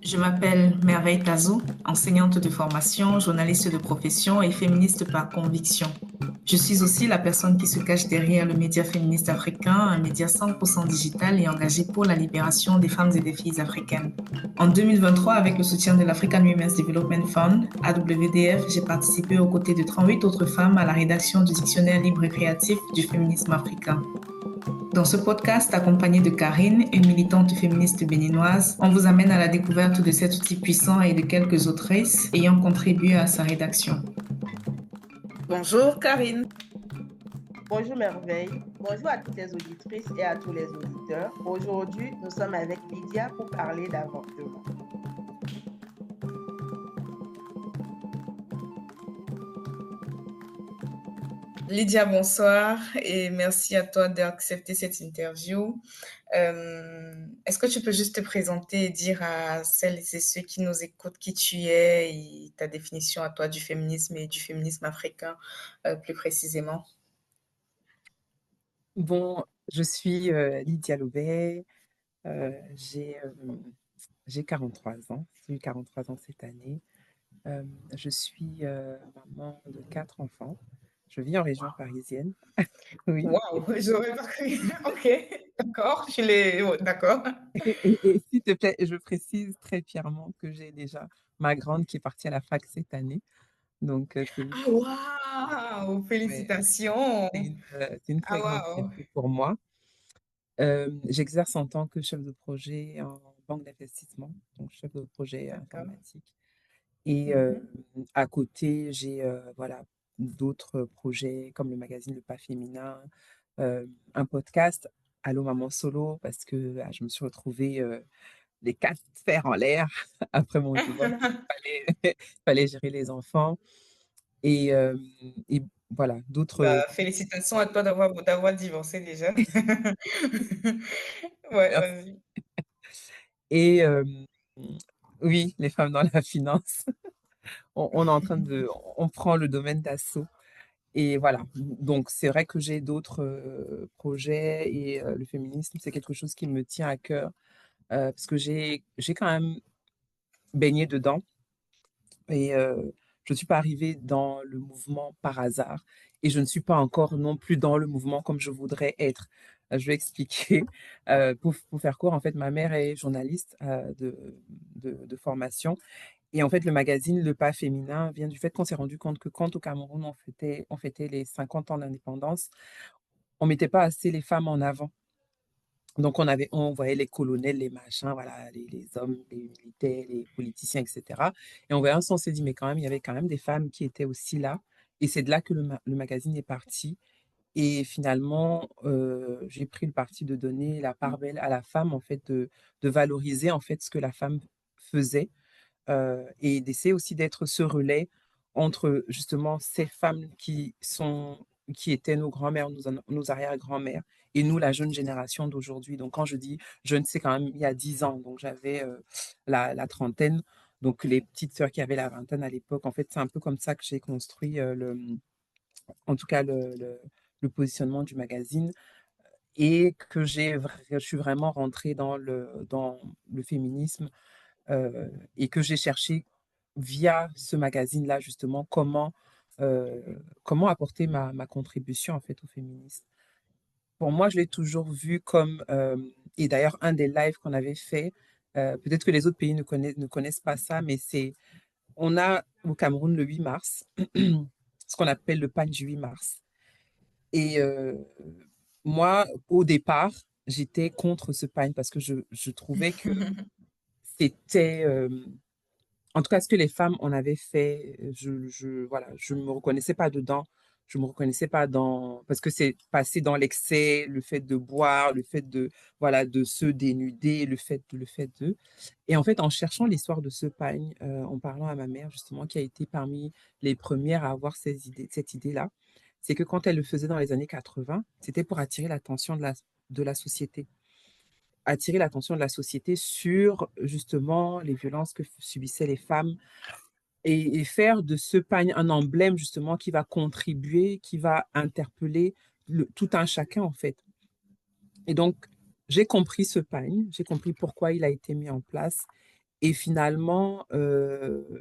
Je m'appelle Merveille Tazou, enseignante de formation, journaliste de profession et féministe par conviction. Je suis aussi la personne qui se cache derrière le média féministe africain, un média 100% digital et engagé pour la libération des femmes et des filles africaines. En 2023, avec le soutien de l'African Women's Development Fund, AWDF, j'ai participé aux côtés de 38 autres femmes à la rédaction du dictionnaire libre et créatif du féminisme africain. Dans ce podcast, accompagné de Karine, une militante féministe béninoise, on vous amène à la découverte de cet outil puissant et de quelques autrices ayant contribué à sa rédaction. Bonjour Karine. Bonjour Merveille, bonjour à toutes les auditrices et à tous les auditeurs. Aujourd'hui, nous sommes avec Lydia pour parler d'avortement. Lydia, bonsoir et merci à toi d'accepter cette interview. Est-ce que tu peux juste te présenter et dire à celles et ceux qui nous écoutent qui tu es et ta définition à toi du féminisme et du féminisme africain plus précisément? Bon, je suis Lydia Lobet, euh, j'ai euh, j'ai 43 ans, j'ai eu 43 ans cette année. Je suis maman de 4 enfants. Je vis en région parisienne. Oui. Waouh, j'aurais pas cru. Ok, d'accord, d'accord. Et s'il te plaît, je précise très fièrement que j'ai déjà ma grande qui est partie à la fac cette année. Donc, Ah, waouh, ouais, félicitations. c'est une Ah, très grande waouh, fierté pour moi. J'exerce en tant que chef de projet en banque d'investissement, donc chef de projet d'accord. informatique. Et Mhm. à côté, j'ai voilà, d'autres projets comme le magazine Le Pas Féminin, un podcast, Allô Maman Solo, parce que je me suis retrouvée les quatre fers en l'air après mon divorce. Il fallait gérer les enfants. Et, et voilà, d'autres. Bah, félicitations à toi d'avoir divorcé déjà. Ouais, vas-y. Et oui, les femmes dans la finance. On est en train on prend le domaine d'assaut. Et voilà, donc c'est vrai que j'ai d'autres projets et le féminisme, c'est quelque chose qui me tient à cœur parce que j'ai quand même baigné dedans et je ne suis pas arrivée dans le mouvement par hasard et je ne suis pas encore non plus dans le mouvement comme je voudrais être. Je vais expliquer. Pour faire court, en fait, ma mère est journaliste de formation et en fait, le magazine Le Pas Féminin vient du fait qu'on s'est rendu compte que quand au Cameroun, on fêtait les 50 ans d'indépendance, on mettait pas assez les femmes en avant. Donc, on voyait les colonels, les machins, voilà, les hommes, les militaires, les politiciens, etc. Et on voyait on s'est dit, mais quand même, il y avait quand même des femmes qui étaient aussi là. Et c'est de là que le magazine est parti. Et finalement, j'ai pris le parti de donner la part belle à la femme, en fait, de valoriser, en fait, ce que la femme faisait et d'essayer aussi d'être ce relais entre justement ces femmes qui étaient nos grands-mères, nos arrière-grands-mères, et nous, la jeune génération d'aujourd'hui. Donc, quand je dis jeune, c'est quand même il y a 10 ans. Donc, j'avais la trentaine. Donc, les petites sœurs qui avaient la vingtaine à l'époque, en fait, c'est un peu comme ça que j'ai construit en tout cas, le positionnement du magazine et que je suis vraiment rentrée dans le féminisme et que j'ai cherché via ce magazine-là, justement, comment apporter ma contribution, en fait, au féminisme. Pour moi, je l'ai toujours vu comme, et d'ailleurs, un des lives qu'on avait fait, peut-être que les autres pays ne connaissent pas ça, mais on a au Cameroun le 8 mars, ce qu'on appelle le pagne du 8 mars. Et moi, au départ, j'étais contre ce pagne parce que je trouvais que c'était, en tout cas, ce que les femmes en avaient fait, voilà, je me reconnaissais pas dedans. Je me reconnaissais pas parce que c'est passé dans l'excès, le fait de boire, le fait voilà, de se dénuder, le fait de. Et en fait, en cherchant l'histoire de ce pagne, en parlant à ma mère, justement, qui a été parmi les premières à avoir cette idée-là, c'est que quand elle le faisait dans les années 80, c'était pour attirer l'attention de la société, attirer l'attention de la société sur justement les violences que subissaient les femmes et faire de ce pagne un emblème justement qui va contribuer, qui va interpeller tout un chacun en fait. Et donc, j'ai compris ce pagne, j'ai compris pourquoi il a été mis en place Et finalement,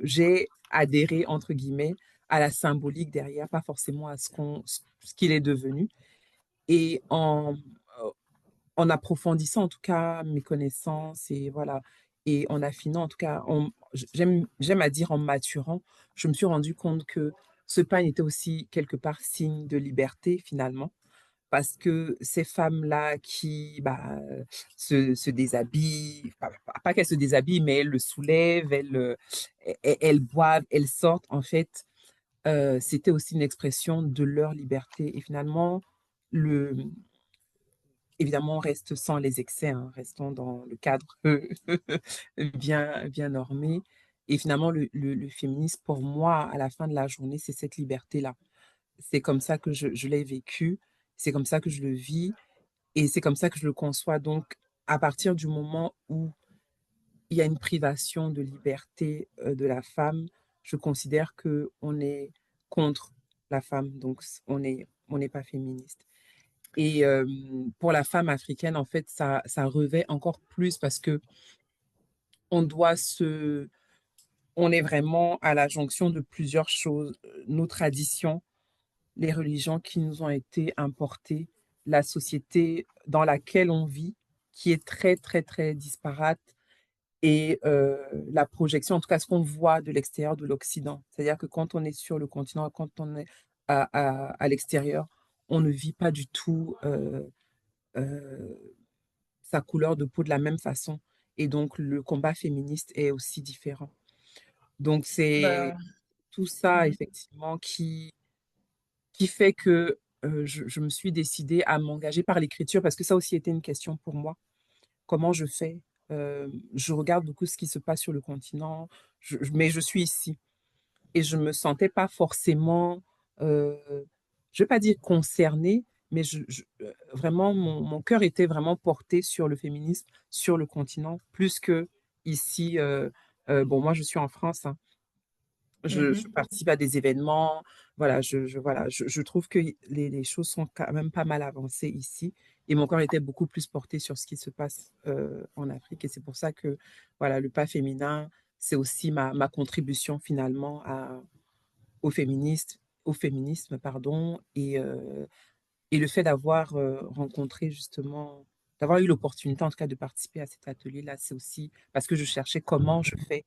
j'ai adhéré, entre guillemets, à la symbolique derrière, pas forcément à ce qu'il est devenu. Et en approfondissant en tout cas mes connaissances et voilà, et en affinant en tout cas, j'aime à dire en maturant, je me suis rendu compte que ce pagne était aussi quelque part signe de liberté finalement. Parce que ces femmes-là qui bah, se déshabillent, pas qu'elles se déshabillent, mais elles le soulèvent, elles boivent, elles sortent, en fait, c'était aussi une expression de leur liberté. Et finalement, le, évidemment, on reste sans les excès, hein, restons dans le cadre bien normé. Et finalement, le féminisme, pour moi, à la fin de la journée, c'est cette liberté-là. C'est comme ça que je l'ai vécu, c'est comme ça que je le vis et c'est comme ça que je le conçois. Donc, à partir du moment où il y a une privation de liberté de la femme, je considère que on est contre la femme, donc on n'est pas féministe. Et pour la femme africaine, en fait, ça revêt encore plus parce que on doit se, on est vraiment à la jonction de plusieurs choses. Nos traditions, les religions qui nous ont été importées, la société dans laquelle on vit, qui est très, très, très disparate, et la projection, en tout cas ce qu'on voit de l'extérieur de l'Occident. C'est-à-dire que quand on est sur le continent, quand on est à l'extérieur, on ne vit pas du tout euh, sa couleur de peau de la même façon. Et donc, le combat féministe est aussi différent. Donc, c'est Ben, tout ça, mhm. effectivement, qui fait que je me suis décidée à m'engager par l'écriture, parce que ça aussi était une question pour moi. Comment je fais? Je regarde beaucoup ce qui se passe sur le continent, mais je suis ici. Et je me sentais pas forcément, je vais pas dire concernée, mais vraiment, mon cœur était vraiment porté sur le féminisme, sur le continent, plus que ici. Bon, moi, je suis en France, hein. Je Mhm. participe à des événements. Voilà, voilà, je trouve que les choses sont quand même pas mal avancées ici. Et mon corps était beaucoup plus porté sur ce qui se passe en Afrique. Et c'est pour ça que voilà, le pas féminin, c'est aussi ma contribution finalement au féminisme, pardon, et le fait d'avoir rencontré justement, d'avoir eu l'opportunité en tout cas de participer à cet atelier-là, c'est aussi parce que je cherchais comment je fais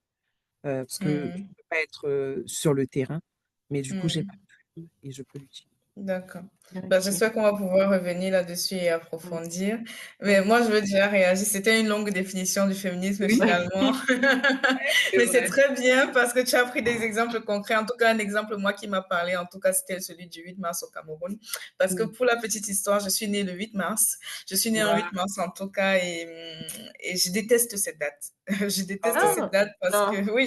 parce que je ne Mhm. peux pas être sur le terrain, mais du coup, j'ai pas Mhm. pu et je peux l'utiliser. D'accord. Ben, Ok. j'espère qu'on va pouvoir revenir là-dessus et Mm. approfondir. Mais Mhm. moi, je veux déjà réagir. C'était une longue définition du féminisme Oui, finalement. c'est Mais c'est vrai. très bien parce que tu as pris des exemples concrets. En tout cas, un exemple, moi, qui m'a parlé, en tout cas, c'était celui du 8 mars au Cameroun. Parce que Mm. pour la petite histoire, je suis née le 8 mars. Je suis née en Waouh. 8 mars en tout cas et je déteste cette date. Je déteste Ok. cette Ah, date parce non. que, oui,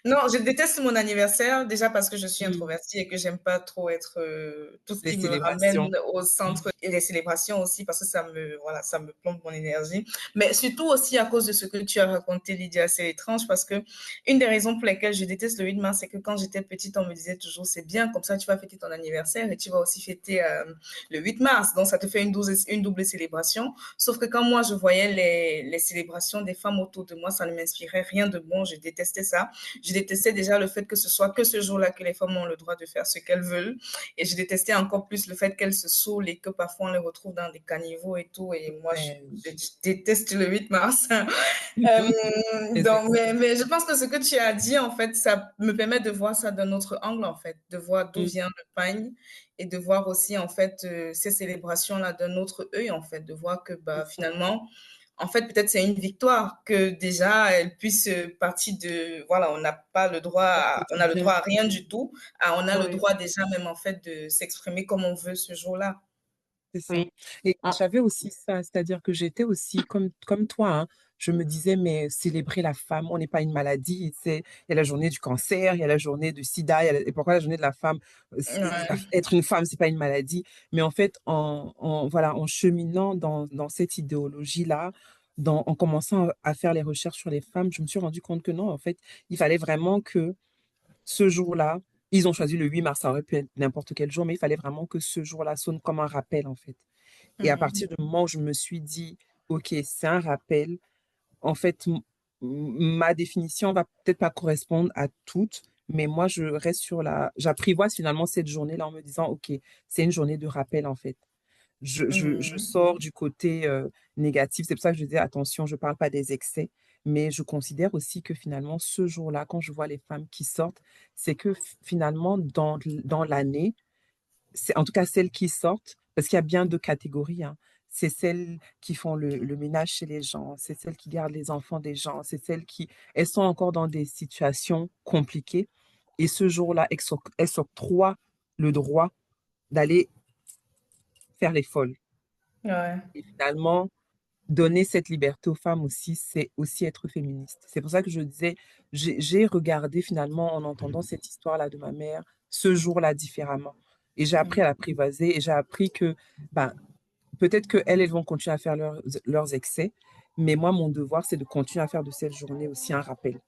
non, je déteste mon anniversaire, déjà parce que je suis Mm. introvertie et que j'aime pas trop être tout ce Les qui me ramène célébrations. au Mm. centre et les célébrations aussi parce que voilà, ça me plombe mon énergie. Mais surtout aussi à cause de ce que tu as raconté, Lydia, c'est étrange parce que une des raisons pour lesquelles je déteste le 8 mars, c'est que quand j'étais petite, on me disait toujours c'est bien, comme ça tu vas fêter ton anniversaire et tu vas aussi fêter le 8 mars. Donc ça te fait une double célébration. Sauf que quand moi je voyais les célébrations des femmes autour de moi, ça ne m'inspirait rien de bon. Je détestais ça. Je détestais déjà le fait que ce soit que ce jour-là que les femmes ont le droit de faire ce qu'elles veulent. Et je détestais encore plus le fait qu'elles se saoulent et que parfois on les retrouve dans des caniveaux et tout. Et moi, Ouais. je déteste le 8 mars. Les Donc, excès. mais je pense que ce que tu as dit, en fait, ça me permet de voir ça d'un autre angle, en fait, de voir d'où Mm. vient le pagne et de voir aussi, en fait, ces célébrations-là d'un autre œil, en fait, de voir que C'est bah, ça. finalement, en fait, peut-être c'est une victoire que déjà elle puisse partir de, voilà, on n'a pas le droit, Leur on a le droit quotidien. à rien du tout, on a le Oui, droit déjà même en fait de s'exprimer comme on veut ce jour-là. C'est ça. oui. Et Ah, j'avais aussi ça, c'est-à-dire que j'étais aussi comme toi, hein, je me disais, mais célébrer la femme, on n'est pas une maladie. Il y a la journée du cancer, il y a la journée du sida, et pourquoi la journée de la femme, Ouais. être une femme, c'est pas une maladie. Mais en fait, voilà, en cheminant dans cette idéologie-là, en commençant à faire les recherches sur les femmes, je me suis rendu compte que non, en fait, il fallait vraiment que ce jour-là, ils ont choisi le 8 mars, ça aurait pu être n'importe quel jour, mais il fallait vraiment que ce jour-là sonne comme un rappel, en fait. Et à Mhm. partir du moment où je me suis dit, OK, c'est un rappel, en fait, ma définition va peut-être pas correspondre à toutes, mais moi, je reste sur j'apprivoise finalement cette journée-là en me disant, OK, c'est une journée de rappel, en fait. Je Hmm. sors du côté négatif. C'est pour ça que je dis, attention, je ne parle pas des excès, mais je considère aussi que finalement, ce jour-là, quand je vois les femmes qui sortent, c'est que finalement, dans l'année, c'est en tout cas celles qui sortent, parce qu'il y a bien deux catégories, hein. C'est celles qui font le ménage chez les gens, c'est celles qui gardent les enfants des gens, c'est celles qui, elles sont encore dans des situations compliquées. Et ce jour-là, elles s'octroient le droit d'aller faire les folles. Ouais. Et finalement, donner cette liberté aux femmes aussi, c'est aussi être féministe. C'est pour ça que je disais, j'ai regardé finalement en entendant cette histoire-là de ma mère, ce jour-là différemment. Et j'ai appris à l'apprivoiser et j'ai appris que ben, peut-être qu'elles vont continuer à faire leurs excès, mais moi, mon devoir, c'est de continuer à faire de cette journée aussi un rappel.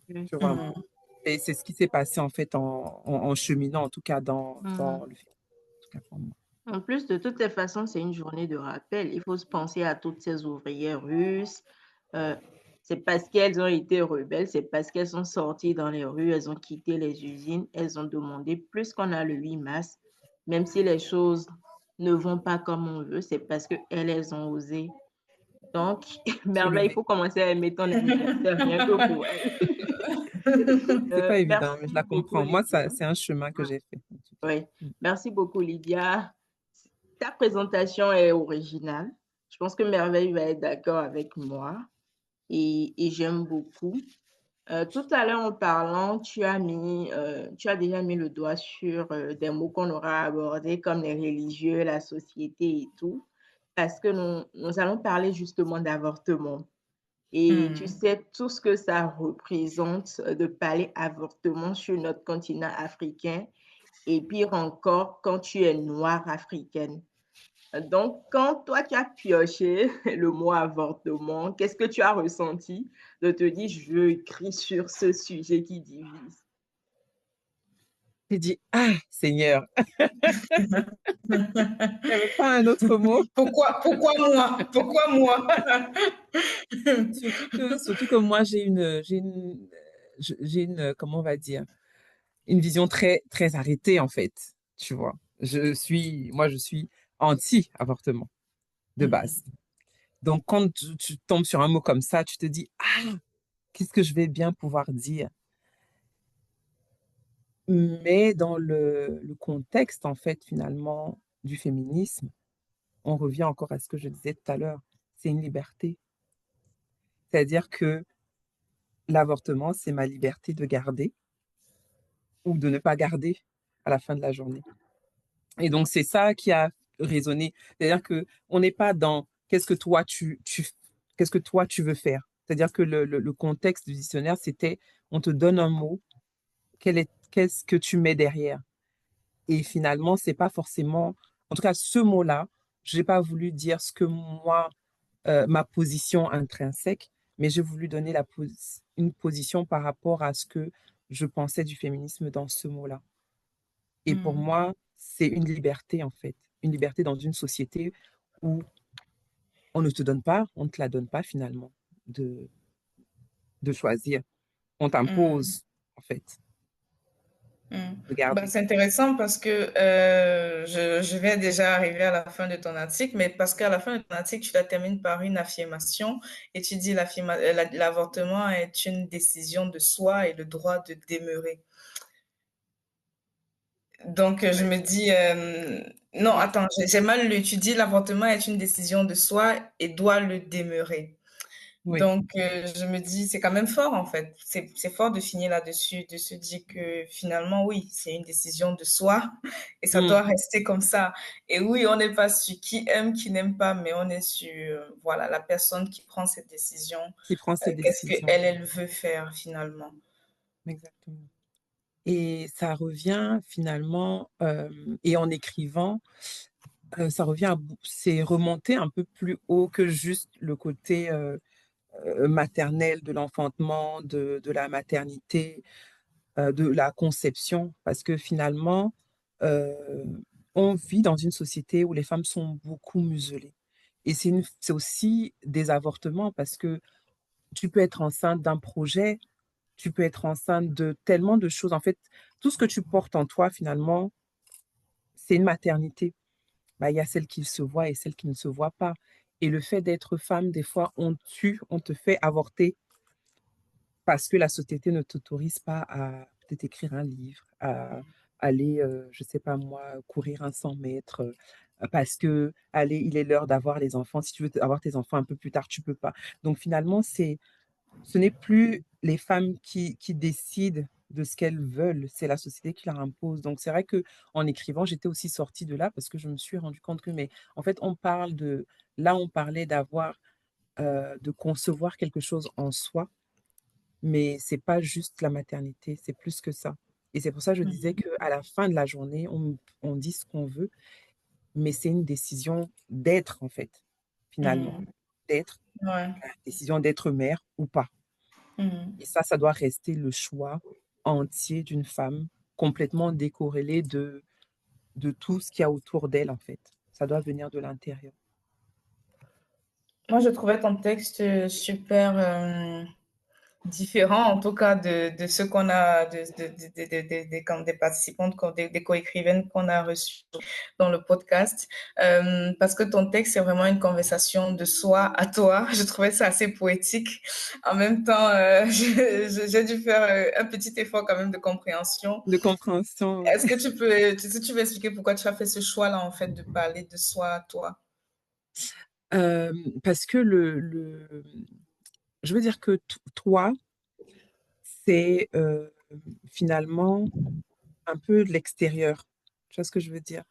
Tu vois un peu. Hmm. Et c'est ce qui s'est passé en fait en cheminant, en tout cas dans Mhm. le film, en tout cas pour moi. En plus, de toutes les façons, c'est une journée de rappel. Il faut se penser à toutes ces ouvrières russes. Euh, c'est parce qu'elles ont été rebelles, c'est parce qu'elles sont sorties dans les rues, elles ont quitté les usines, elles ont demandé plus qu'on a le 8 mars, même si les choses ne vont pas comme on veut, c'est parce qu'elles, elles ont osé. Donc, Merveille, il Cheminer. faut commencer à aimer ton anniversaire, rien que pour elle. C'est pas évident, mais je Merci la beaucoup, comprends. Moi, ça, Lydia. c'est un chemin que j'ai fait, en tout cas. Oui, merci beaucoup, Lydia. Ta présentation est originale. Je pense que Merveille va être d'accord avec moi et j'aime beaucoup. Tout à l'heure, en parlant, tu as déjà mis le doigt sur des mots qu'on aura abordés comme les religieux, la société et tout, parce que nous allons parler justement d'avortement. Et tu Hmm. sais tout ce que ça représente de parler avortement sur notre continent africain et pire encore quand tu es noire africaine. Donc, quand toi, tu as pioché le mot avortement, qu'est-ce que tu as ressenti de te dire, je veux écrire sur ce sujet qui divise? J'ai dit, ah, Seigneur, il n'y avait pas un autre mot. Pourquoi moi? Pourquoi moi? Surtout que moi, j'ai une, comment on va dire, une vision très, très arrêtée, en fait, tu vois. Moi, je suis anti-avortement, de Hmm. base. Donc, quand tu tombes sur un mot comme ça, tu te dis, ah, qu'est-ce que je vais bien pouvoir dire? Mais dans le contexte, en fait, finalement, du féminisme, on revient encore à ce que je disais tout à l'heure, c'est une liberté. C'est-à-dire que l'avortement, c'est ma liberté de garder ou de ne pas garder à la fin de la journée. Et donc, c'est ça qui a résonné. C'est-à-dire que on n'est pas dans qu'est-ce que toi tu veux faire. C'est-à-dire que le contexte du dictionnaire, c'était on te donne un mot, qu'est-ce que tu mets derrière? Et finalement, c'est pas forcément, en tout cas, ce mot-là, j'ai pas voulu dire ce que moi, ma position intrinsèque, mais j'ai voulu donner une position par rapport à ce que je pensais du féminisme dans ce mot-là. Et pour Hmm. moi, c'est une liberté, en fait. Une liberté dans une société où on ne te donne pas, on ne te la donne pas finalement, de, de choisir. On Hmm. t'impose, en fait, Hmm. de Bah, garder. c'est intéressant parce que je vais déjà arriver à la fin de ton article, mais parce qu'à la fin de ton article, tu la termines par une affirmation et tu dis l'avortement est une décision de soi et le droit de demeurer. Donc, je me dis, non, Oui. attends, j'ai mal lu. Tu dis l'avortement est une décision de soi et doit le demeurer. Oui. Donc, je me dis, c'est quand même fort, en fait. C'est fort de finir là-dessus, de se dire que finalement, oui, c'est une décision de soi et ça Mm. doit rester comme ça. Et oui, on n'est pas sur qui aime, qui n'aime pas, mais on est sur, voilà, la personne qui prend cette décision. Qui prend cette Qu'est-ce décision. qu'elle, elle veut faire finalement. Exactement. Et ça revient finalement, et en écrivant, ça revient c'est remonter un peu plus haut que juste le côté maternel de l'enfantement, de la maternité, de la conception, parce que finalement, euh, on vit dans une société où les femmes sont beaucoup muselées. Et c'est aussi des avortements parce que tu peux être enceinte d'un projet, tu peux être enceinte de tellement de choses. En fait, tout ce que tu portes en toi, finalement, c'est une maternité. Bah, il y a celle qui se voit et celle qui ne se voit pas. Et le fait d'être femme, des fois, on te fait avorter parce que la société ne t'autorise pas à peut-être écrire un livre, à aller, je sais pas moi, courir un 100 mètres, parce que, allez, il est l'heure d'avoir les enfants. Si tu veux avoir tes enfants un peu plus tard, tu peux pas. Donc finalement, ce n'est plus les femmes qui décident de ce qu'elles veulent, c'est la société qui leur impose. Donc c'est vrai que en écrivant, j'étais aussi sortie de là parce que je me suis rendu compte que, mais en fait, on parlait d'avoir, de concevoir quelque chose en soi, mais c'est pas juste la maternité, c'est plus que ça. Et c'est pour ça que je disais Mhm. qu'à la fin de la journée, on dit ce qu'on veut, mais c'est une décision d'être, en fait, finalement. Mhm. D'être, Ouais. la décision d'être mère ou pas. Mhm. Et ça doit rester le choix entier d'une femme, complètement décorrélé de tout ce qu'il y a autour d'elle, en fait. Ça doit venir de l'intérieur. Moi, je trouvais ton texte super différent, en tout cas, de ce qu'on a, des participantes, des co-écrivaines qu'on a reçues dans le podcast, parce que ton texte, c'est vraiment une conversation de soi à toi. Je trouvais ça assez poétique. En même temps, j'ai dû faire un petit effort quand même de compréhension. De compréhension, oui. Est-ce que tu veux expliquer pourquoi tu as fait ce choix-là, en fait, de parler de soi à toi? Parce que je veux dire que toi, c'est finalement un peu de l'extérieur. Tu vois ce que je veux dire?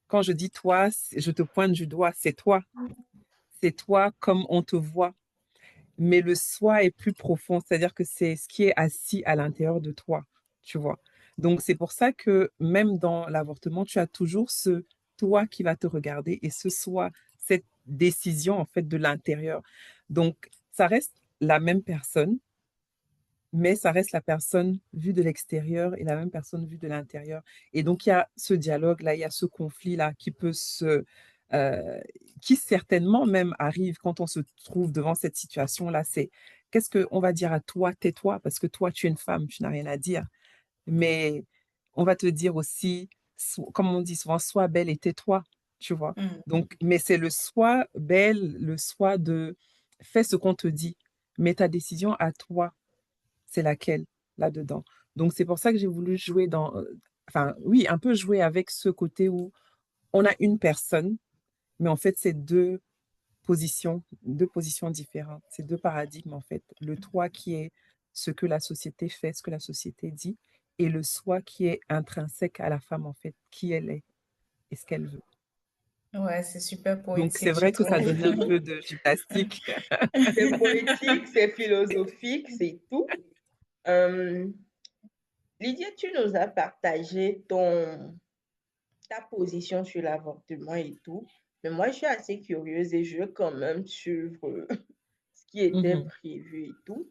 Quand je dis toi, je te pointe du doigt, c'est toi. C'est toi comme on te voit. Mais le soi est plus profond, c'est-à-dire que c'est ce qui est assis à l'intérieur de toi, tu vois. Donc c'est pour ça que même dans l'avortement, tu as toujours ce toi qui va te regarder et ce soi, cette décision en fait de l'intérieur. Donc ça reste la même personne, mais ça reste la personne vue de l'extérieur et la même personne vue de l'intérieur. Et donc, il y a ce dialogue-là, il y a ce conflit-là euh, qui certainement même arrive quand on se trouve devant cette situation-là. C'est qu'est-ce qu'on va dire à toi, tais-toi, parce que toi, tu es une femme, tu n'as rien à dire. Mais on va te dire aussi, comme on dit souvent, sois belle et tais-toi, tu vois. Mhm. Donc, mais c'est le soi belle, le soi de fais ce qu'on te dit, mais ta décision à toi c'est laquelle là-dedans. Donc, c'est pour ça que j'ai voulu jouer enfin, oui, un peu jouer avec ce côté où on a une personne, mais en fait, c'est deux positions différentes. C'est deux paradigmes, en fait. Le toi qui est ce que la société fait, ce que la société dit, et le soi qui est intrinsèque à la femme, en fait, qui elle est et ce qu'elle veut. Ouais, c'est super Donc, c'est poétique, je vrai que ça trouve. donnait un peu de gymnastique. C'est poétique, c'est philosophique, c'est tout. Euh, Lydia, tu nous as partagé ta position sur l'avortement et tout. Mais moi, je suis assez curieuse et je veux quand même suivre ce qui était Mhm. prévu et tout.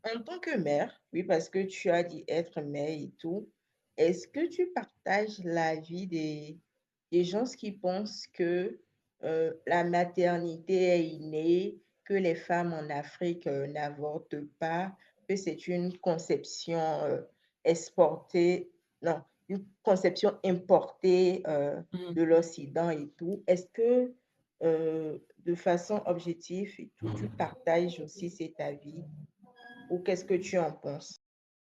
En tant que mère, oui, parce que tu as dit être mère et tout, est-ce que tu partages l'avis des gens qui pensent que la maternité est innée, que les femmes en Afrique n'avortent pas, que c'est une conception exportée, non, une conception importée Mhm. de l'Occident et tout? Est-ce que de façon objective et tout, tu partages aussi cet avis? Ou qu'est-ce que tu en penses?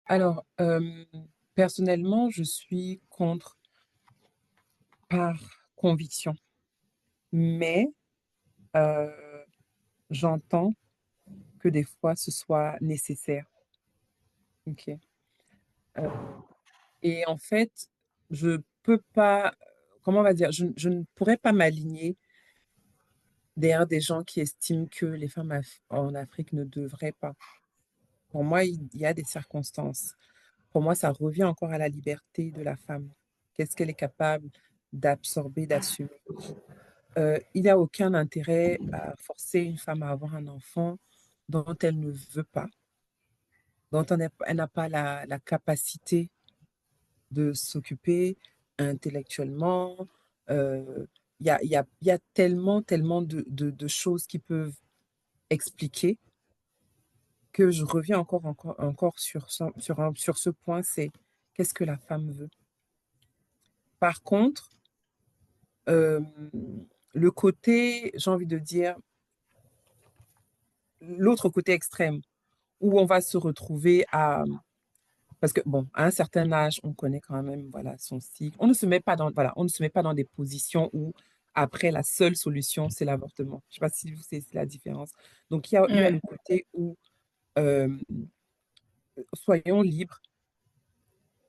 Alors, personnellement, je suis contre par conviction. Mais heu, j'entends que des fois ce soit nécessaire, OK? Heu et en fait, je peux pas, comment on va dire? Je ne pourrais pas m'aligner derrière des gens qui estiment que les femmes en Afrique ne devraient pas. Pour moi, il y a des circonstances. Pour moi, ça revient encore à la liberté de la femme. Qu'est-ce qu'elle est capable d'absorber, d'assumer? Il n'y a aucun intérêt à forcer une femme à avoir un enfant dont elle ne veut pas, dont elle n'a pas la capacité de s'occuper intellectuellement. Il y a tellement, tellement de choses qui peuvent expliquer. que je reviens encore sur ce point, c'est qu'est-ce que la femme veut. Par contre, euh, le côté, j'ai envie de dire, l'autre côté extrême, où on va se retrouver à... Parce que, bon, à un certain âge, on connaît quand même, voilà, son cycle. On ne se met pas dans, voilà, on ne se met pas dans des positions où, après, la seule solution, c'est l'avortement. Je ne sais pas si vous savez la différence. Donc, il y a le Ouais. côté où, euh, soyons libres,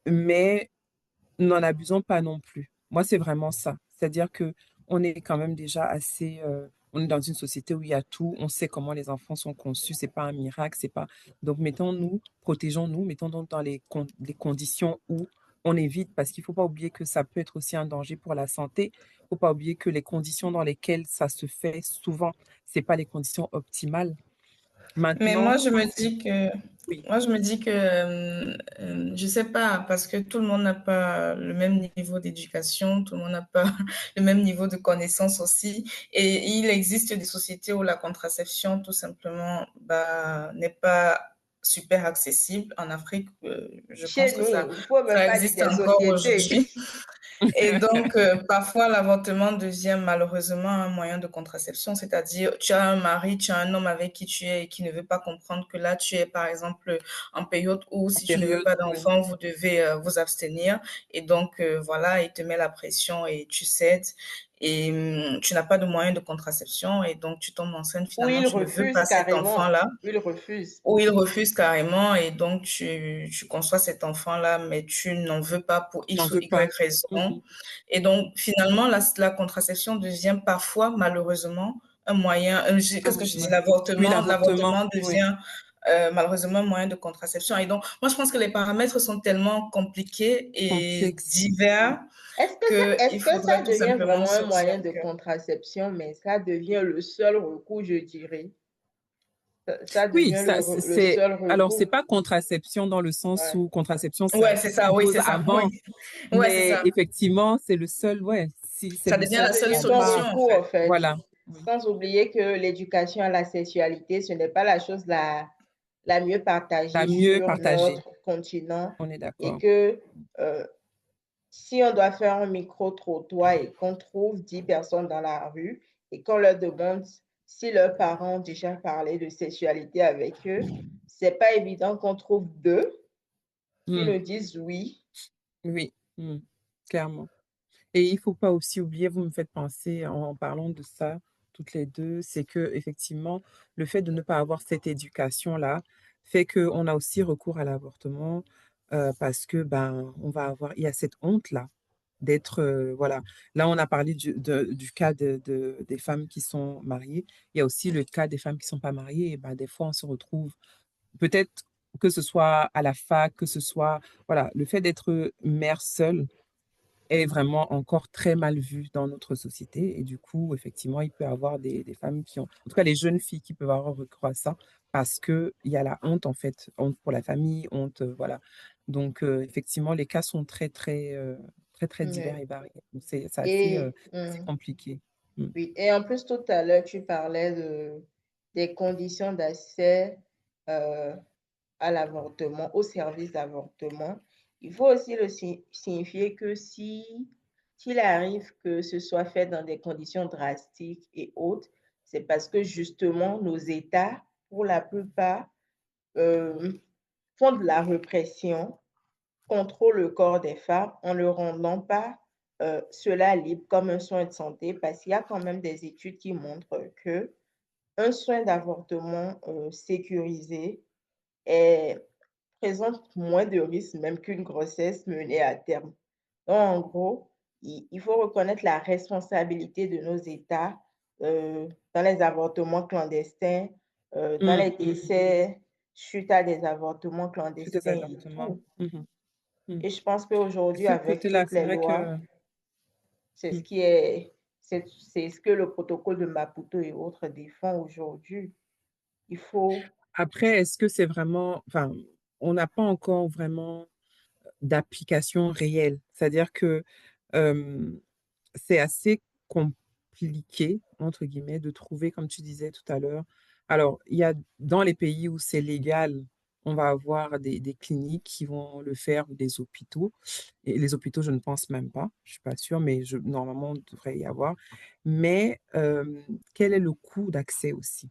mais n'en abusons pas non plus. Moi, c'est vraiment ça. C'est-à-dire que on est quand même déjà assez, on est dans une société où il y a tout. On sait comment les enfants sont conçus. C'est pas un miracle. C'est pas. Donc, mettons-nous, protégeons-nous, mettons donc dans les conditions où on évite, parce qu'il faut pas oublier que ça peut être aussi un danger pour la santé. Il faut pas oublier que les conditions dans lesquelles ça se fait, souvent, c'est pas les conditions optimales. Mais Maintenant, oui, moi, je me dis que, je sais pas, parce que tout le monde n'a pas le même niveau d'éducation, tout le monde n'a pas le même niveau de connaissance aussi. Et il existe des sociétés où la contraception, tout simplement, bah, n'est pas super accessible. En Afrique, je pense Chez que nous, il ne faut même ça pas dire existe des encore sociétés. aujourd'hui. Et donc, parfois, l'avortement devient malheureusement un moyen de contraception, c'est-à-dire tu as un mari, tu as un homme avec qui tu es et qui ne veut pas comprendre que là, tu es, par exemple, en période où en si tu ne veux période, pas oui, d'enfant, vous devez vous abstenir. Et donc, voilà, il te met la pression et tu cèdes. Et tu n'as pas de moyen de contraception et donc tu tombes enceinte, Ou finalement, ils tu ne veux refusent pas cet carrément. enfant-là Ils refusent. ou il refuse carrément et donc tu conçois cet enfant-là, mais tu n'en veux pas pour n'en X ou veux pas. Y raison. Mhm. Et donc finalement, la contraception devient parfois, malheureusement, un moyen, Ah qu'est-ce que oui, je dis, ouais. Oui, l'avortement, l'avortement oui. devient malheureusement un moyen de contraception. Et donc, moi, je pense que les paramètres sont tellement compliqués et Complexe. divers Est-ce qu'il que ça faudrait tout devient simplement vraiment un sortir moyen de que... contraception, mais ça devient le seul recours, je dirais. Ça Oui, devient ça, le seul alors c'est recours. pas contraception dans le sens Ouais. où contraception, Ouais, ça c'est ça, oui, s'impose c'est ça, oui. avant, Ouais, c'est mais ça. effectivement, c'est le seul, ouais, si c'est Ça le devient seul Ça la seule devient ton format, solution, en recours, fait. en fait. voilà. Oui, Sans oublier que l'éducation à la sexualité, ce n'est pas la chose la mieux la partagée mieux sur partagée, notre continent on est et d'accord. que euh, si on doit faire un micro-trottoir et qu'on trouve 10 personnes dans la rue et qu'on leur demande si leurs parents ont déjà parlé de sexualité avec eux, c'est pas évident qu'on trouve deux qui Hmm, nous disent oui. oui, hmm, clairement. Et il faut pas aussi oublier, vous me faites penser en parlant de ça, toutes les deux, c'est que effectivement, le fait de ne pas avoir cette éducation-là fait qu'on a aussi recours à l'avortement parce que ben on va avoir, il y a cette honte-là d'être, voilà. Là, on a parlé du cas des femmes qui sont mariées. Il y a aussi le cas des femmes qui sont pas mariées. Et ben, des fois, on se retrouve peut-être que ce soit à la fac, que ce soit, voilà, le fait d'être mère seule est vraiment encore très mal vu dans notre société. Et du coup, effectivement, il peut y avoir des femmes qui ont, en tout cas, les jeunes filles qui peuvent avoir recours à ça parce que il y a la honte, en fait, honte pour la famille, honte, voilà. Donc, effectivement, les cas sont très divers Oui. et variés. Donc, c'est assez, Et, assez compliqué. Mm. oui. Et en plus, tout à l'heure, tu parlais des conditions d'accès euh, à l'avortement, au service d'avortement. Il faut aussi signifier que s'il arrive que ce soit fait dans des conditions drastiques et autres, c'est parce que justement nos États, pour la plupart, euh, font de la répression contre le corps des femmes en ne rendant pas cela libre comme un soin de santé, parce qu'il y a quand même des études qui montrent que un soin d'avortement sécurisé est présente moins de risques même qu'une grossesse menée à terme. Donc, en gros, il faut reconnaître la responsabilité de nos États dans les avortements clandestins, dans Mm, les décès suite à des avortements Sur des clandestins et avortements. tout. Mhm, mm. Et je pense qu'aujourd'hui, Ce avec côté-là, toutes c'est les vrai lois, que... c'est mm. ce qui est, c'est ce que le protocole de Maputo et autres défend aujourd'hui. Il faut, Après, est-ce que c'est vraiment... Enfin, on n'a pas encore vraiment d'application réelle. C'est-à-dire que euh, c'est assez compliqué, entre guillemets, de trouver, comme tu disais tout à l'heure, Alors, il y a dans les pays où c'est légal, on va avoir des cliniques qui vont le faire ou des hôpitaux. Et les hôpitaux, je ne pense même pas, je suis pas sûre, mais normalement, il devrait y avoir. Mais quel est le coût d'accès aussi?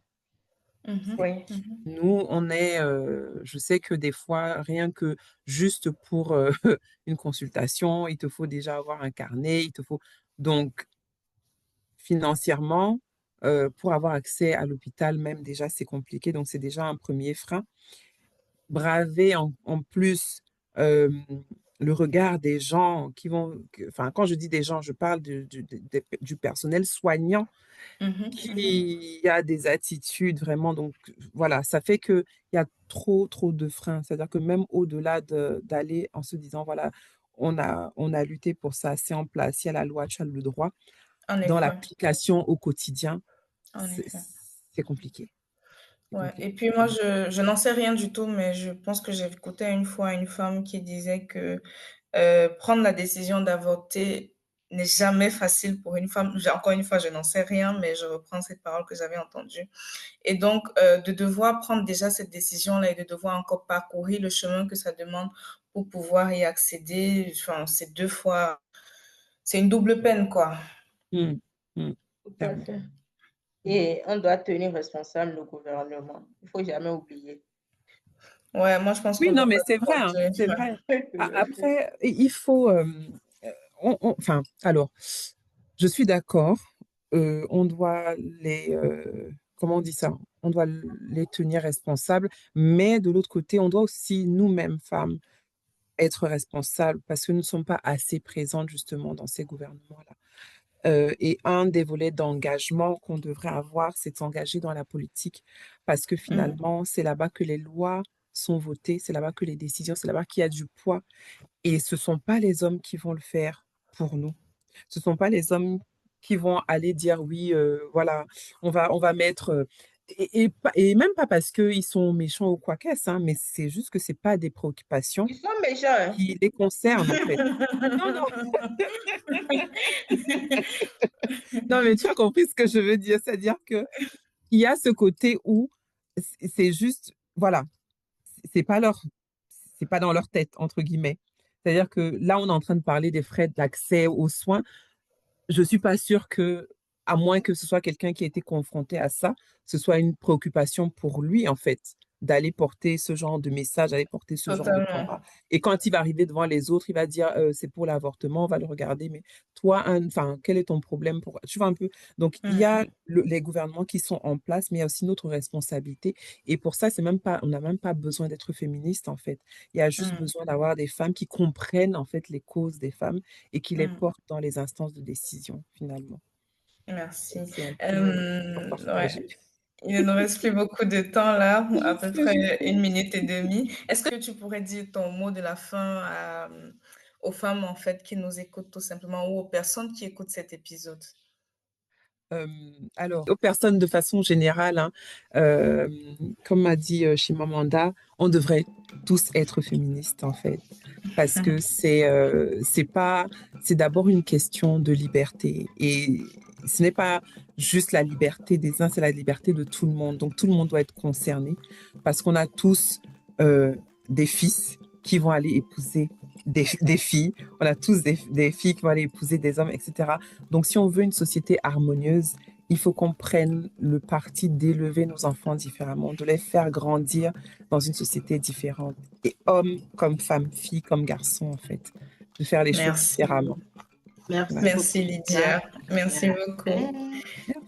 C'est- Oui. Mhm. Nous, je sais que des fois, rien que juste pour une consultation, il te faut déjà avoir un carnet, donc, financièrement, pour avoir accès à l'hôpital, même déjà, c'est compliqué. Donc, c'est déjà un premier frein. Braver en plus euh, le regard des gens enfin, quand je dis des gens, je parle du personnel soignant Mhm. Mhm. qui a des attitudes vraiment. Donc, voilà, ça fait qu'il y a trop, trop de freins. C'est-à-dire que même au-delà d'aller en se disant, voilà, on a lutté pour ça, c'est en place, il y a la loi, tu as le droit. En Dans effet. l'application au quotidien, En c'est effet. c'est compliqué. C'est Ouais. Et compliqué. puis moi, je n'en sais rien du tout, mais je pense que j'ai écouté une fois une femme qui disait que prendre la décision d'avorter n'est jamais facile pour une femme. Encore une fois, je n'en sais rien, mais je reprends cette parole que j'avais entendue. Et donc, de devoir prendre déjà cette décision-là et de devoir encore parcourir le chemin que ça demande pour pouvoir y accéder, enfin, c'est deux fois, c'est une double peine, quoi. Mm, mm, Tout à clairement. fait. Et on doit tenir responsable le gouvernement. Il ne faut jamais oublier. Ouais, moi, je pense Oui, qu'on non, doit mais pas c'est vrai, hein, changer. c'est vrai. Après, il faut, enfin, alors, je suis d'accord, on doit comment on dit ça? On doit les tenir responsables, mais de l'autre côté, on doit aussi, nous-mêmes, femmes, être responsables parce que nous ne sommes pas assez présentes justement dans ces gouvernements-là. Et un des volets d'engagement qu'on devrait avoir, c'est de s'engager dans la politique parce que Mm, finalement, c'est là-bas que les lois sont votées, c'est là-bas que les décisions, c'est là-bas qu'il y a du poids. Et ce ne sont pas les hommes qui vont le faire pour nous. Ce ne sont pas les hommes qui vont aller dire oui, voilà, on va mettre. Et même pas parce qu'ils sont méchants ou quoi qu'est-ce, hein, mais c'est juste que ce pas des préoccupations Ils sont méchants. qui les concernent, en fait. Non, non, non, mais tu as compris ce que je veux dire. C'est-à-dire que il y a ce côté où c'est juste, voilà, c'est pas leur, c'est pas dans leur tête, entre guillemets. C'est-à-dire que là, on est en train de parler des frais d'accès aux soins. Je suis pas sûre que, à moins que ce soit quelqu'un qui a été confronté à ça, ce soit une préoccupation pour lui, en fait, d'aller porter ce genre de message, d'aller porter ce genre de totalement. combat. Et quand il va arriver devant les autres, il va dire, c'est pour l'avortement, on va le regarder, mais toi, enfin, quel est ton problème pour... Tu vois un peu? Donc, il y a Mm, les gouvernements qui sont en place, mais il y a aussi notre responsabilité. Et pour ça, on n'a même pas besoin d'être féministe, en fait. Il y a juste mm, besoin d'avoir des femmes qui comprennent, en fait, les causes des femmes et qui les mm. portent dans les instances de décision, finalement. Merci. C'est un peu pour Ouais. partager. Il ne nous reste plus beaucoup de temps là, à peu Je près sais. 1 minute et demie. Est-ce que tu pourrais dire ton mot de la fin aux femmes en fait qui nous écoutent tout simplement ou aux personnes qui écoutent cet épisode? Euh, alors, aux personnes de façon générale, hein, euh, comme m'a dit Chimamanda, on devrait tous être féministes en fait, parce que c'est d'abord une question de liberté et ce n'est pas juste la liberté des uns, c'est la liberté de tout le monde. Donc tout le monde doit être concerné parce qu'on a tous des fils qui vont aller épouser des filles, on a tous des filles qui vont aller épouser des hommes, etc. Donc, si on veut une société harmonieuse, il faut qu'on prenne le parti d'élever nos enfants différemment, de les faire grandir dans une société différente. Et hommes comme femmes, filles comme garçons, en fait. De faire les choses Merci. différemment. Merci Voilà. beaucoup, Merci Lydia. Lydia. Et Merci à la beaucoup. prochaine.